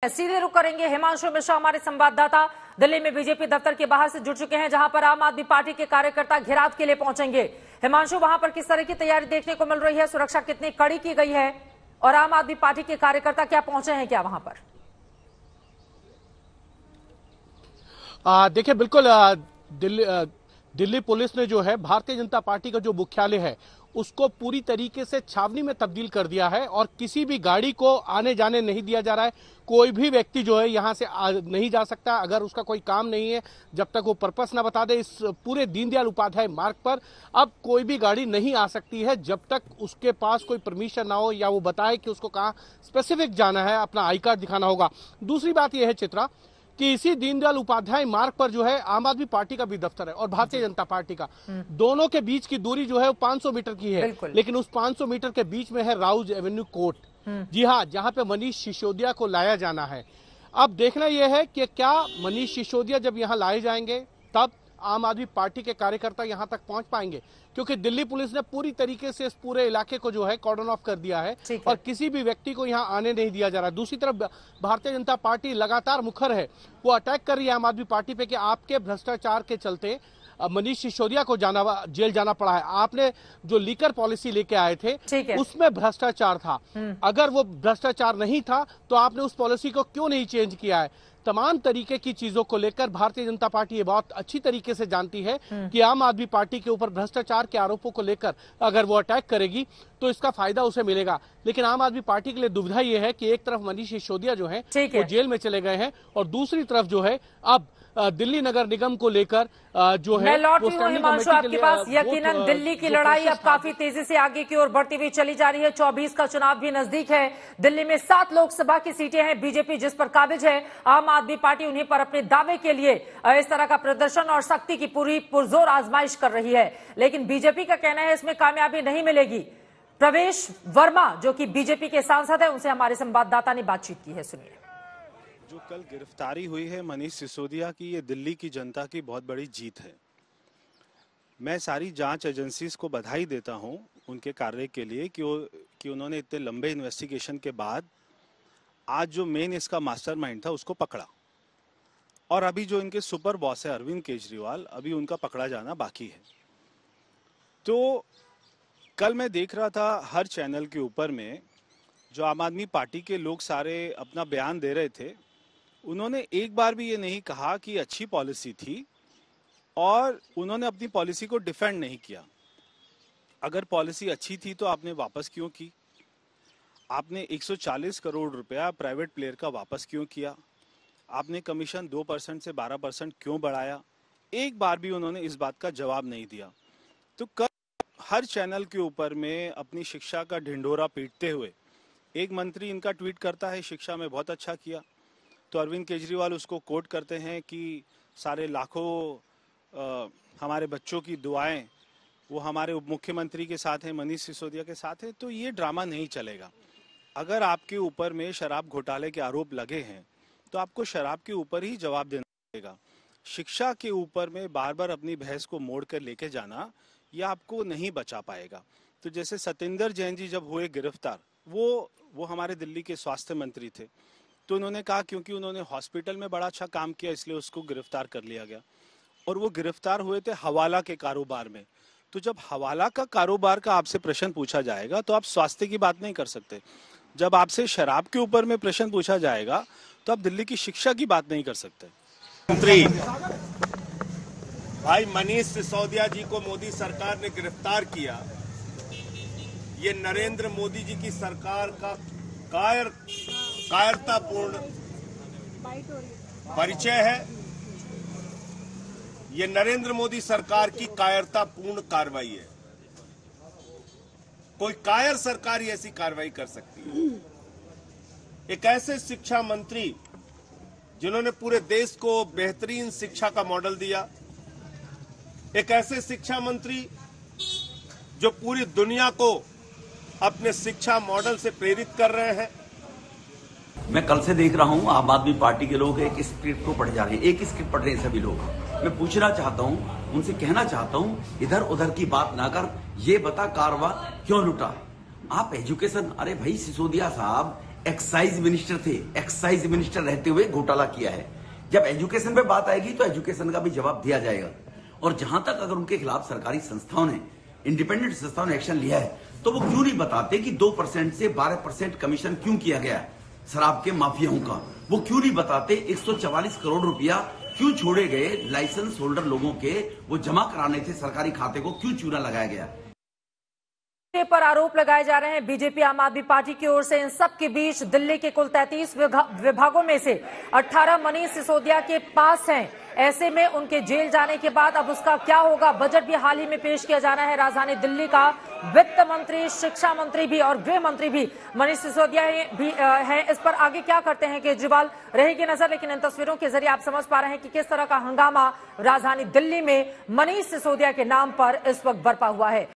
सीधे रुख करेंगे हिमांशु मिश्रा, हमारे संवाददाता दिल्ली में बीजेपी दफ्तर के बाहर से जुड़ चुके हैं, जहां पर आम आदमी पार्टी के कार्यकर्ता घेराव के लिए पहुंचेंगे। हिमांशु, वहां पर किस तरह की तैयारी देखने को मिल रही है? सुरक्षा कितनी कड़ी की गई है और आम आदमी पार्टी के कार्यकर्ता क्या पहुंचे हैं क्या वहां पर? देखिए, बिल्कुल दिल्ली पुलिस ने जो है भारतीय जनता पार्टी का जो मुख्यालय है उसको पूरी तरीके से छावनी में तब्दील कर दिया है और किसी भी गाड़ी को आने जाने नहीं दिया जा रहा है। कोई भी व्यक्ति जो है यहां से नहीं जा सकता अगर उसका कोई काम नहीं है, जब तक वो पर्पस ना बता दे। इस पूरे दीनदयाल उपाध्याय मार्ग पर अब कोई भी गाड़ी नहीं आ सकती है जब तक उसके पास कोई परमिशन ना हो या वो बताए कि उसको कहाँ स्पेसिफिक जाना है, अपना आई कार्ड दिखाना होगा। दूसरी बात यह है चित्रा कि इसी दीनदयाल उपाध्याय मार्ग पर जो है आम आदमी पार्टी का भी दफ्तर है और भारतीय जनता पार्टी का, दोनों के बीच की दूरी जो है वो 500 मीटर की है, लेकिन उस 500 मीटर के बीच में है राउज एवेन्यू कोर्ट। जी हाँ, जहां पे मनीष सिसोदिया को लाया जाना है। अब देखना यह है कि क्या मनीष सिसोदिया जब यहां लाए जाएंगे तब आम आदमी पार्टी के कार्यकर्ता यहां तक पहुंच पाएंगे, क्योंकि दिल्ली पुलिस ने पूरी तरीके से इस पूरे इलाके को जो है कॉर्डन ऑफ कर दिया है और किसी भी व्यक्ति को यहां आने नहीं दिया जा रहा। दूसरी तरफ भारतीय जनता पार्टी लगातार मुखर है, वो अटैक कर रही है आम आदमी पार्टी पे कि आपके भ्रष्टाचार के चलते मनीष सिसोदिया को जेल जाना पड़ा है। आपने जो लीकर पॉलिसी लेके आए थे उसमें भ्रष्टाचार था, अगर वो भ्रष्टाचार नहीं था तो आपने उस पॉलिसी को क्यों नहीं चेंज किया है? तमाम तरीके की चीजों को लेकर भारतीय जनता पार्टी ये बहुत अच्छी तरीके से जानती है कि आम आदमी पार्टी के ऊपर भ्रष्टाचार के आरोपों को लेकर अगर वो अटैक करेगी तो इसका फायदा उसे मिलेगा। लेकिन आम आदमी पार्टी के लिए दुविधा ये है कि एक तरफ मनीष सिसोदिया जो है वो जेल में चले गए हैं और दूसरी तरफ जो है अब दिल्ली नगर निगम को लेकर जो है, मैं लौट रही हूं हिमांशु आपके पास। यकीनन दिल्ली की लड़ाई अब काफी तेजी से आगे की ओर बढ़ती हुई चली जा रही है। 24 का चुनाव भी नजदीक है। दिल्ली में 7 लोकसभा की सीटें हैं, बीजेपी जिस पर काबिज है, आम आदमी पार्टी उन्हीं पर अपने दावे के लिए इस तरह का प्रदर्शन और सख्ती की पूरी पुरजोर आजमाइश कर रही है। लेकिन बीजेपी का कहना है इसमें कामयाबी नहीं मिलेगी। प्रवेश वर्मा जो कि बीजेपी के सांसद है, उनसे हमारे संवाददाता ने बातचीत की है, सुनिए। जो कल गिरफ्तारी हुई है मनीष सिसोदिया की, ये दिल्ली की जनता की बहुत बड़ी जीत है। मैं सारी जांच एजेंसीज को बधाई देता हूं उनके कार्य के लिए कि उन्होंने इतने लंबे इन्वेस्टिगेशन के बाद आज जो मेन इसका मास्टरमाइंड था उसको पकड़ा और अभी जो इनके सुपर बॉस है अरविंद केजरीवाल, अभी उनका पकड़ा जाना बाकी है। तो कल मैं देख रहा था हर चैनल के ऊपर में जो आम आदमी पार्टी के लोग सारे अपना बयान दे रहे थे, उन्होंने एक बार भी ये नहीं कहा कि अच्छी पॉलिसी थी और उन्होंने अपनी पॉलिसी को डिफेंड नहीं किया। अगर पॉलिसी अच्छी थी तो आपने वापस क्यों की? आपने 140 करोड़ रुपया प्राइवेट प्लेयर का वापस क्यों किया? आपने कमीशन 2% से 12% क्यों बढ़ाया? एक बार भी उन्होंने इस बात का जवाब नहीं दिया। तो कल हर चैनल के ऊपर में अपनी शिक्षा का ढिंढोरा पीटते हुए एक मंत्री इनका ट्वीट करता है, शिक्षा में बहुत अच्छा किया, तो अरविंद केजरीवाल उसको कोट करते हैं कि सारे लाखों हमारे बच्चों की दुआएं वो हमारे उप मुख्यमंत्री के साथ हैं, मनीष सिसोदिया के साथ है। तो ये ड्रामा नहीं चलेगा। अगर आपके ऊपर में शराब घोटाले के आरोप लगे हैं तो आपको शराब के ऊपर ही जवाब देना पड़ेगा। शिक्षा के ऊपर में बार बार अपनी बहस को मोड़ कर लेके जाना ये आपको नहीं बचा पाएगा। तो जैसे सत्येंद्र जैन जी जब हुए गिरफ्तार, वो हमारे दिल्ली के स्वास्थ्य मंत्री थे, तो उन्होंने कहा क्योंकि उन्होंने हॉस्पिटल में बड़ा अच्छा काम किया इसलिए उसको गिरफ्तार कर लिया गया, और वो गिरफ्तार हुए थे हवाला के कारोबार में। तो जब हवाला का कारोबार का आपसे प्रश्न पूछा जाएगा तो आप स्वास्थ्य की बात नहीं कर सकते। जब आपसे शराब के ऊपर में प्रश्न पूछा जाएगा तो आप दिल्ली की शिक्षा की बात नहीं कर सकते। मंत्री भाई मनीष सिसोदिया जी को मोदी सरकार ने गिरफ्तार किया, ये नरेंद्र मोदी जी की सरकार का कायरतापूर्ण परिचय है। ये नरेंद्र मोदी सरकार की कायरतापूर्ण कार्रवाई है। कोई कायर सरकार ही ऐसी कार्रवाई कर सकती है। एक ऐसे शिक्षा मंत्री जिन्होंने पूरे देश को बेहतरीन शिक्षा का मॉडल दिया, एक ऐसे शिक्षा मंत्री जो पूरी दुनिया को अपने शिक्षा मॉडल से प्रेरित कर रहे हैं। मैं कल से देख रहा हूं आम आदमी पार्टी के लोग एक स्क्रिप्ट को पढ़ जा रहे हैं, एक स्क्रिप्ट पढ़ रहे हैं सभी लोग। मैं पूछना चाहता हूं, उनसे कहना चाहता हूं, इधर उधर की बात ना कर, ये बता कारवा क्यों लुटा? आप एजुकेशन, अरे भाई सिसोदिया साहब एक्साइज मिनिस्टर थे, एक्साइज मिनिस्टर रहते हुए घोटाला किया है। जब एजुकेशन पे बात आएगी तो एजुकेशन का भी जवाब दिया जाएगा। और जहां तक अगर उनके खिलाफ सरकारी संस्थाओं ने, इंडिपेंडेंट संस्थाओं ने एक्शन लिया है, तो वो क्यों नहीं बताते कि 2% से 12% कमीशन क्यों किया गया है शराब के माफियाओं का? वो क्यों नहीं बताते 144 करोड़ रुपया क्यों छोड़े गए लाइसेंस होल्डर लोगों के, वो जमा कराने थे सरकारी खाते को, क्यों चूना लगाया गया? पर आरोप लगाए जा रहे हैं बीजेपी आम आदमी पार्टी की ओर से। इन सब के बीच दिल्ली के कुल 33 विभागों में से 18 मनीष सिसोदिया के पास हैं। ऐसे में उनके जेल जाने के बाद अब उसका क्या होगा? बजट भी हाल ही में पेश किया जाना है राजधानी दिल्ली का। वित्त मंत्री, शिक्षा मंत्री भी और गृह मंत्री भी मनीष सिसोदिया भी हैं। इस पर आगे क्या करते हैं केजरीवाल, रहेगी नजर। लेकिन इन तस्वीरों के जरिए आप समझ पा रहे हैं कि किस तरह का हंगामा राजधानी दिल्ली में मनीष सिसोदिया के नाम पर इस वक्त बरपा हुआ है।